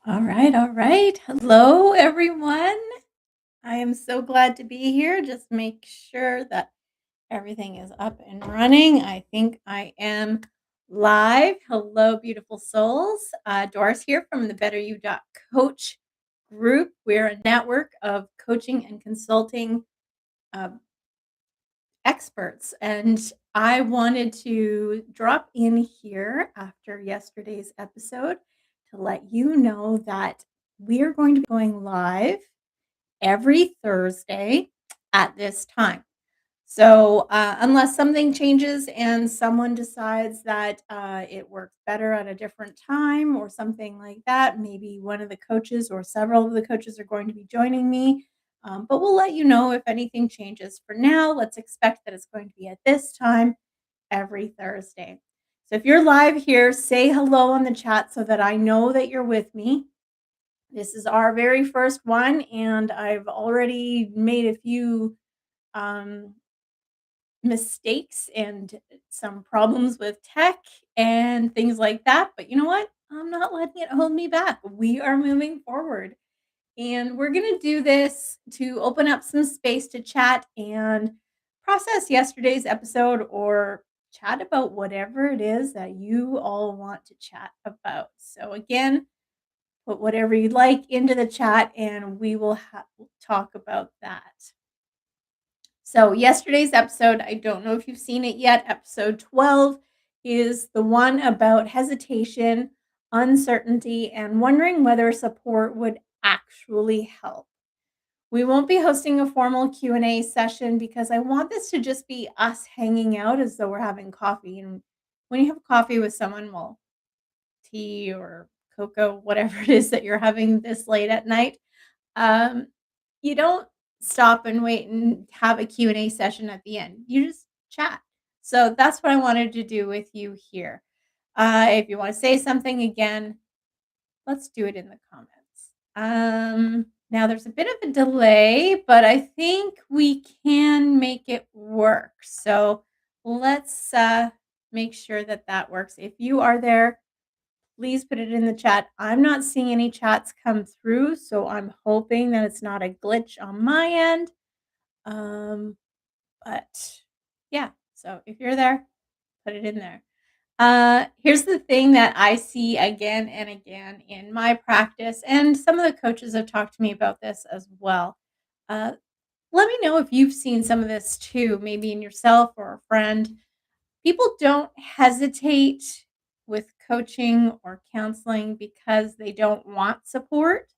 All right, all right. Hello, everyone. I am so glad to be here. Just make sure that everything is up and running. I think I am live. Hello, beautiful souls. Doris here from the Better You Coach group. We're a network of coaching and consulting uh, experts. And I wanted to drop in here after yesterday's episode to let you know that we are going to be going live every Thursday at this time. So, unless something changes and someone decides that it works better at a different time or something like that, maybe one of the coaches or several of the coaches are going to be joining me. But we'll let you know if anything changes. For now, let's expect that it's going to be at this time every Thursday. So, if you're live here, say hello on the chat so that I know that you're with me. This is our very first one, and I've already made a few um, mistakes and some problems with tech and things like that. But you know what? I'm not letting it hold me back. We are moving forward. And we're going to do this to open up some space to chat and process yesterday's episode or chat about whatever it is that you all want to chat about. So, again, put whatever you'd like into the chat and we will talk about that. So, yesterday's episode, I don't know if you've seen it yet, episode 12 is the one about hesitation, uncertainty, and wondering whether support would actually help. We won't be hosting a formal Q&A session because I want this to just be us hanging out as though we're having coffee. And when you have coffee with someone, well, tea or cocoa, whatever it is that you're having this late at night, um, you don't stop and wait and have a Q&A session at the end. You just chat. So that's what I wanted to do with you here. If you want to say something again, let's do it in the comments. Now there's a bit of a delay, but I think we can make it work. So let's make sure that that works. If you are there, please put it in the chat. I'm not seeing any chats come through, so I'm hoping that it's not a glitch on my end. But yeah, so if you're there, put it in there. Here's the thing that I see again and again in my practice, and some of the coaches have talked to me about this as well. Uh, Let me know if you've seen some of this too, maybe in yourself or a friend. People don't hesitate with coaching or counseling because they don't want support.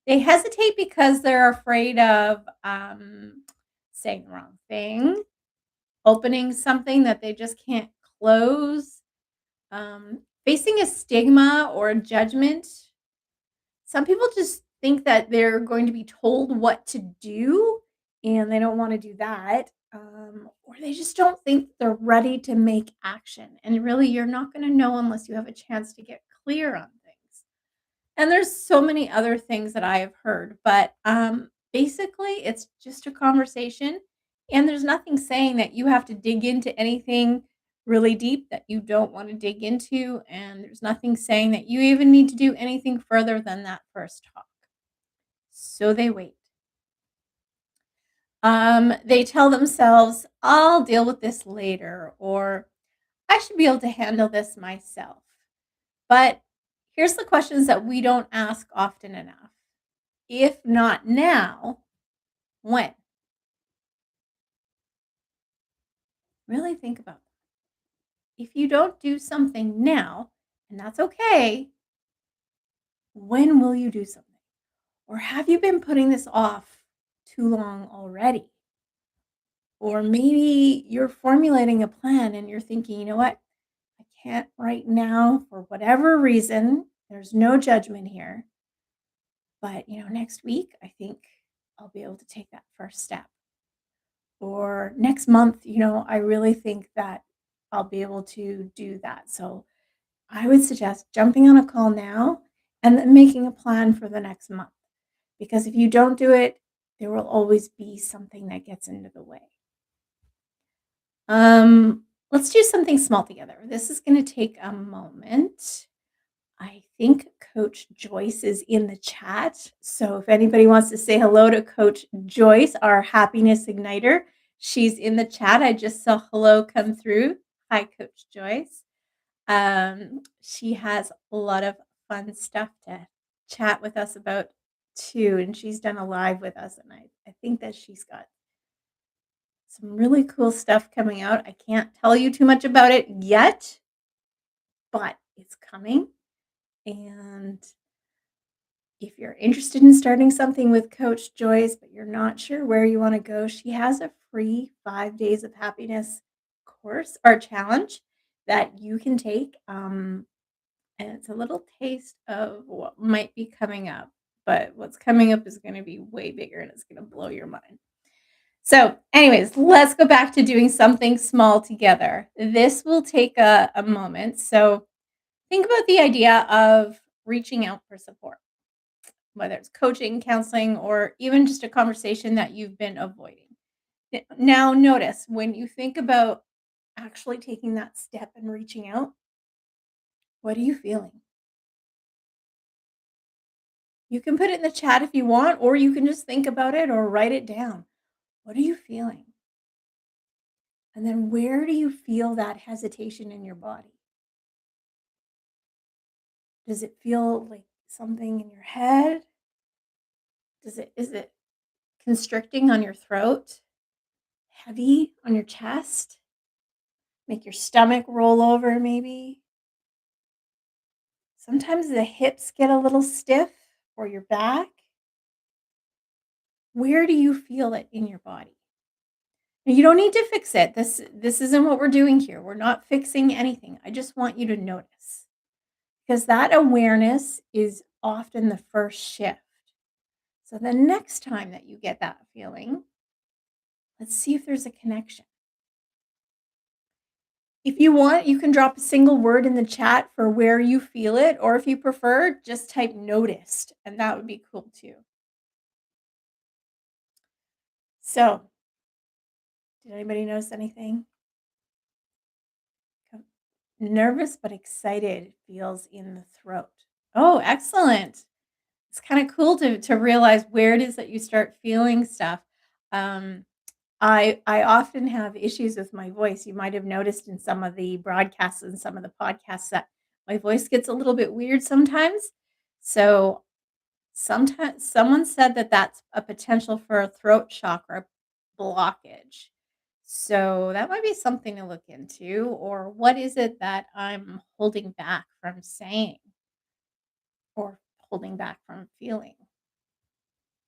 They hesitate because they're afraid of saying the wrong thing, opening something that they just can't close, facing a stigma or a judgment. Some people just think that they're going to be told what to do and they don't want to do that. Or they just don't think they're ready to make action. And really, you're not going to know unless you have a chance to get clear on things. And there's so many other things that I have heard, but basically, it's just a conversation. And there's nothing saying that you have to dig into anything really deep that you don't want to dig into. And there's nothing saying that you even need to do anything further than that first talk. So they wait. They tell themselves, I'll deal with this later, or I should be able to handle this myself. But here's the questions that we don't ask often enough. If not now, when? Really think about that. If you don't do something now, and that's okay, when will you do something? Or have you been putting this off too long already? Or maybe you're formulating a plan and you're thinking, you know what? I can't right now for whatever reason. There's no judgment here. But, next week, I think I'll be able to take that first step. Or next month, I really think that I'll be able to do that. So I would suggest jumping on a call now and then making a plan for the next month. Because if you don't do it, there will always be something that gets into the way. Let's do something small together. This is going to take a moment. I think Coach Joyce is in the chat. So if anybody wants to say hello to Coach Joyce, our happiness igniter, she's in the chat. I just saw hello come through. Hi, Coach Joyce. She has a lot of fun stuff to chat with us about too. And she's done a live with us. And I think that she's got some really cool stuff coming out. I can't tell you too much about it yet, but it's coming. And if you're interested in starting something with Coach Joyce, but you're not sure where you want to go, she has a free 5 days of happiness course or challenge that you can take. And it's a little taste of what might be coming up. But what's coming up is going to be way bigger and it's going to blow your mind. So, anyways, let's go back to doing something small together. This will take a moment. So, think about the idea of reaching out for support, whether it's coaching, counseling, or even just a conversation that you've been avoiding. Now, notice when you think about actually taking that step and reaching out, what are you feeling? You can put it in the chat if you want, or you can just think about it or write it down. What are you feeling? And then where do you feel that hesitation in your body? Does it feel like something in your head? Is it constricting on your throat? Heavy on your chest? Make your stomach roll over maybe? Sometimes the hips get a little stiff or your back. Where do you feel it in your body? And you don't need to fix it. This isn't what we're doing here. We're not fixing anything. I just want you to notice because that awareness is often the first shift. So the next time that you get that feeling, let's see if there's a connection. If you want, you can drop a single word in the chat for where you feel it, or if you prefer, just type noticed, and that would be cool too. So, did anybody notice anything? Nervous but excited feels in the throat. Oh, excellent. It's kind of cool to realize where it is that you start feeling stuff. Um, I often have issues with my voice. You might have noticed in some of the broadcasts and some of the podcasts that my voice gets a little bit weird sometimes. So sometimes someone said that that's a potential for a throat chakra blockage. So that might be something to look into. Or what is it that I'm holding back from saying or holding back from feeling?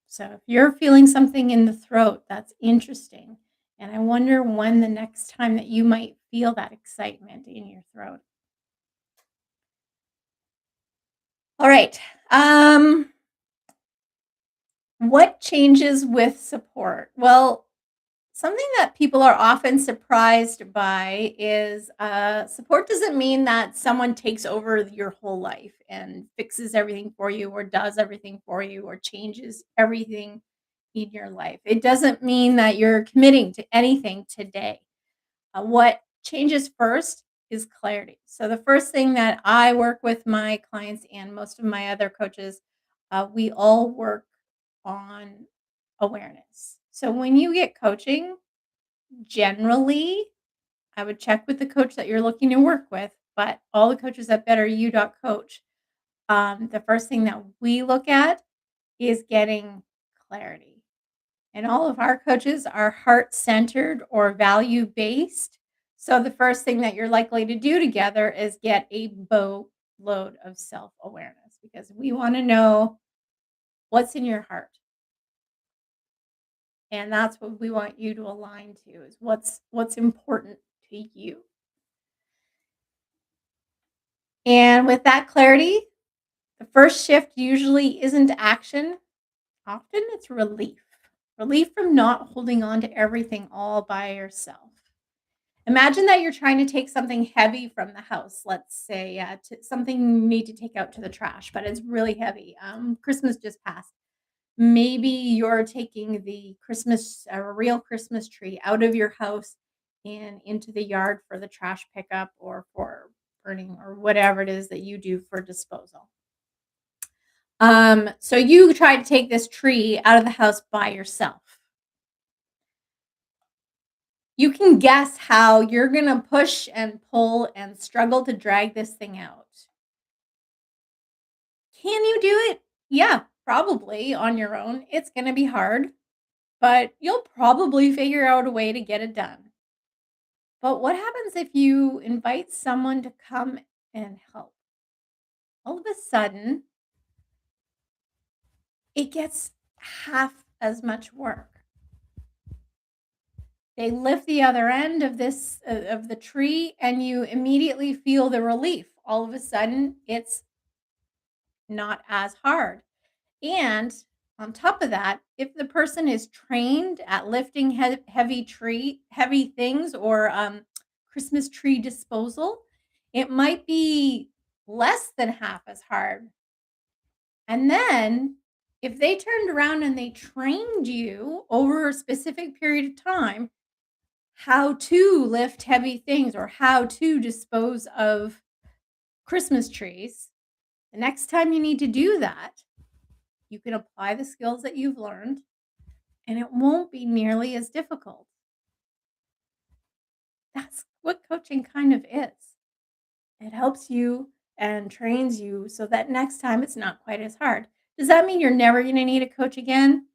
So if you're feeling something in the throat, that's interesting. And I wonder when the next time that you might feel that excitement in your throat. All right. What changes with support? Well, something that people are often surprised by is support doesn't mean that someone takes over your whole life and fixes everything for you or does everything for you or changes everything in your life. It doesn't mean that you're committing to anything today. What changes first is clarity. So, the first thing that I work with my clients and most of my other coaches, we all work on awareness. So, when you get coaching, generally, I would check with the coach that you're looking to work with, but all the coaches at betteryou.coach, the first thing that we look at is getting clarity. And all of our coaches are heart centered or value based. So the first thing that you're likely to do together is get a boatload of self awareness because we want to know what's in your heart. And that's what we want you to align to is what's important to you. And with that clarity, the first shift usually isn't action. Often it's relief. Relief from not holding on to everything all by yourself. Imagine that you're trying to take something heavy from the house. Let's say something you need to take out to the trash, but it's really heavy. Christmas just passed. Maybe you're taking the a real Christmas tree out of your house and into the yard for the trash pickup or for pruning or whatever it is that you do for disposal. So you try to take this tree out of the house by yourself. You can guess how you're gonna push and pull and struggle to drag this thing out. Can you do it? Yeah, probably on your own. It's gonna be hard, but you'll probably figure out a way to get it done. But what happens if you invite someone to come and help? All of a sudden, it gets half as much work. They lift the other end of this of the tree and you immediately feel the relief. All of a sudden, it's not as hard. And on top of that, if the person is trained at lifting heavy things or Christmas tree disposal, it might be less than half as hard. And then if they turned around and they trained you over a specific period of time how to lift heavy things or how to dispose of Christmas trees, the next time you need to do that, you can apply the skills that you've learned and it won't be nearly as difficult. That's what coaching kind of is. It helps you and trains you so that next time it's not quite as hard. Does that mean you're never going to need a coach again?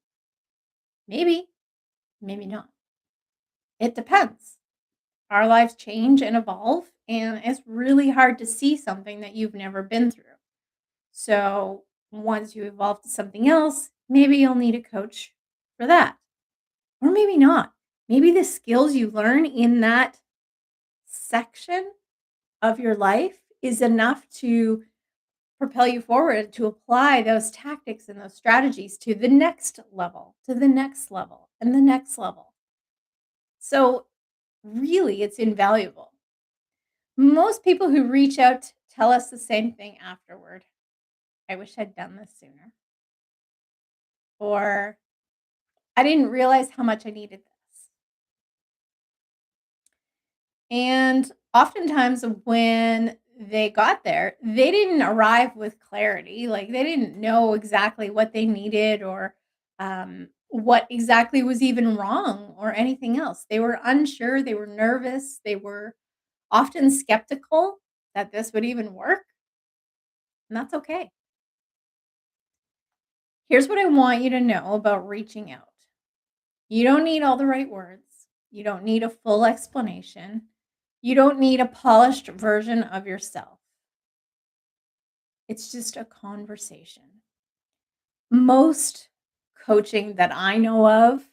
Maybe, maybe not. It depends. Our lives change and evolve, and it's really hard to see something that you've never been through. So, once you evolve to something else, maybe you'll need a coach for that. Or maybe not. Maybe the skills you learn in that section of your life is enough to propel you forward to apply those tactics and those strategies to the next level, to the next level, and the next level. So, really, it's invaluable. Most people who reach out tell us the same thing afterward. I wish I'd done this sooner. Or I didn't realize how much I needed this. And oftentimes, when they got there, they didn't arrive with clarity. Like they didn't know exactly what they needed or what exactly was even wrong or anything else. They were unsure, they were nervous, they were often skeptical that this would even work. And that's okay. Here's what I want you to know about reaching out. You don't need all the right words. You don't need a full explanation. You don't need a polished version of yourself. It's just a conversation. Most coaching that I know of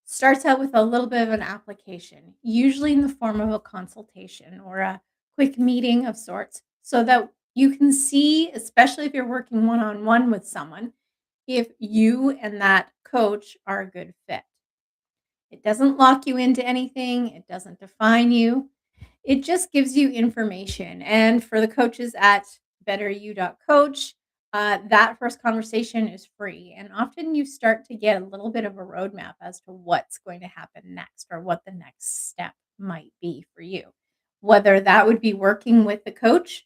starts out with a little bit of an application, usually in the form of a consultation or a quick meeting of sorts, so that you can see, especially if you're working one on one with someone, if you and that coach are a good fit. It doesn't lock you into anything, it doesn't define you. It just gives you information. And for the coaches at betteryou.coach, that first conversation is free. And often you start to get a little bit of a roadmap as to what's going to happen next or what the next step might be for you. Whether that would be working with the coach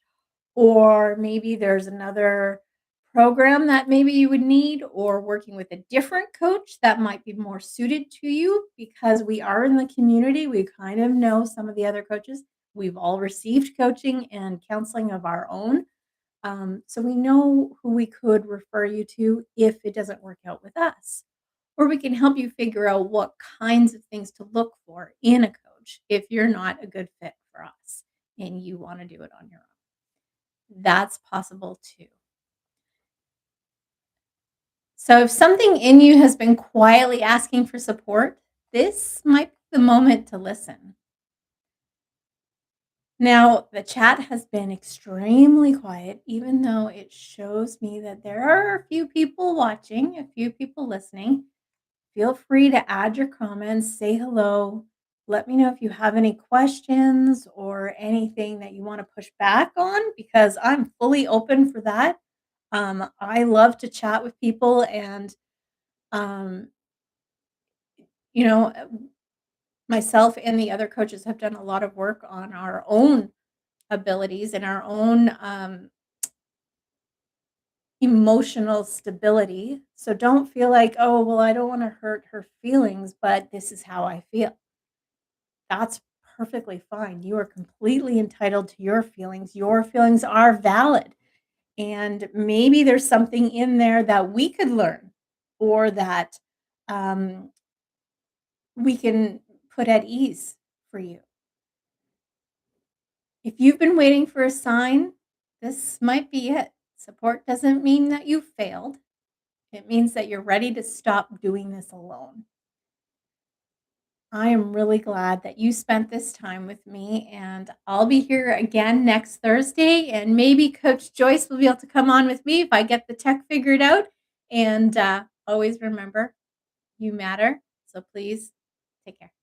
or maybe there's another program that maybe you would need, or working with a different coach that might be more suited to you because we are in the community. We kind of know some of the other coaches. We've all received coaching and counseling of our own. So we know who we could refer you to if it doesn't work out with us. Or we can help you figure out what kinds of things to look for in a coach if you're not a good fit for us and you want to do it on your own. That's possible too. So if something in you has been quietly asking for support, this might be the moment to listen. Now, the chat has been extremely quiet, even though it shows me that there are a few people watching, a few people listening. Feel free to add your comments, say hello. Let me know if you have any questions or anything that you want to push back on because I'm fully open for that. I love to chat with people and um, you know, myself and the other coaches have done a lot of work on our own abilities and our own emotional stability. So don't feel like, oh, well, I don't want to hurt her feelings, but this is how I feel. That's perfectly fine. You are completely entitled to your feelings. Your feelings are valid. And maybe there's something in there that we could learn or that um, we can put at ease for you. If you've been waiting for a sign, this might be it. Support doesn't mean that you failed. It means that you're ready to stop doing this alone. I am really glad that you spent this time with me, and I'll be here again next Thursday. And maybe Coach Joyce will be able to come on with me if I get the tech figured out. And always remember, you matter. So please take care.